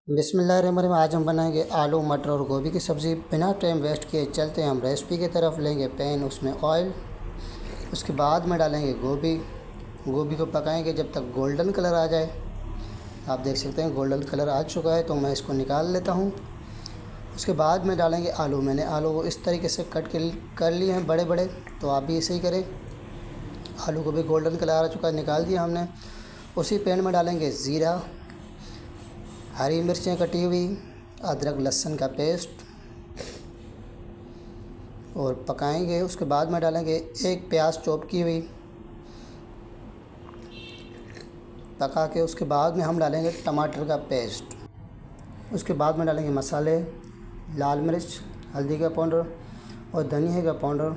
बिस्मिल्लाहिर्रहमानिर्रहीम। आज हम बनाएंगे आलू मटर और गोभी की सब्ज़ी। बिना टाइम वेस्ट किए चलते हैं हम रेसिपी की तरफ। लेंगे पैन, उसमें ऑयल, उसके बाद में डालेंगे गोभी। गोभी को पकाएंगे जब तक गोल्डन कलर आ जाए। आप देख सकते हैं गोल्डन कलर आ चुका है, तो मैं इसको निकाल लेता हूँ। उसके बाद में डालेंगे आलू। मैंने आलू को इस तरीके से कट कर लिए हैं बड़े बड़े, तो आप भी ऐसे ही करें। आलू को भी गोल्डन कलर आ चुका है, निकाल दिया हमने। उसी पैन में डालेंगे ज़ीरा, हरी मिर्चें कटी हुई, अदरक लहसुन का पेस्ट और पकाएंगे। उसके बाद में डालेंगे एक प्याज चॉप की हुई। पका के उसके बाद में हम डालेंगे टमाटर का पेस्ट। उसके बाद में डालेंगे मसाले, लाल मिर्च, हल्दी का पाउडर और धनिया का पाउडर।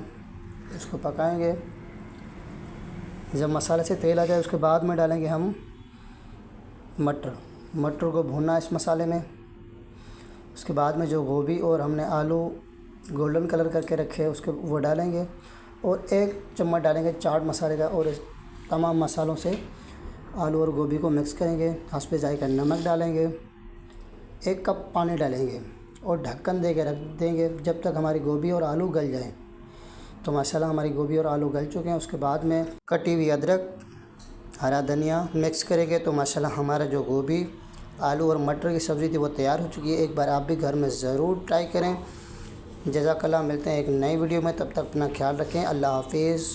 उसको पकाएंगे। जब मसाले से तेल आ जाए उसके बाद में डालेंगे हम मटर को भूनना इस मसाले में। उसके बाद में जो गोभी और हमने आलू गोल्डन कलर करके रखे हैं उसके वो डालेंगे, और 1 चम्मच डालेंगे चाट मसाले का। और इस तमाम मसालों से आलू और गोभी को मिक्स करेंगे। हस्बे जायका नमक डालेंगे, 1 कप पानी डालेंगे और ढक्कन दे के रख देंगे जब तक हमारी गोभी और आलू गल जाएँ। तो माशाल्लाह हमारी गोभी और आलू गल चुके हैं। उसके बाद में कटी हुई अदरक, हरा धनिया मिक्स करेंगे, तो माशाल्लाह हमारा जो गोभी, आलू और मटर की सब्ज़ी थी वो तैयार हो चुकी है। एक बार आप भी घर में ज़रूर ट्राई करें। जज़ाकल्लाह। मिलते हैं एक नई वीडियो में, तब तक अपना ख्याल रखें। अल्लाह हाफिज़।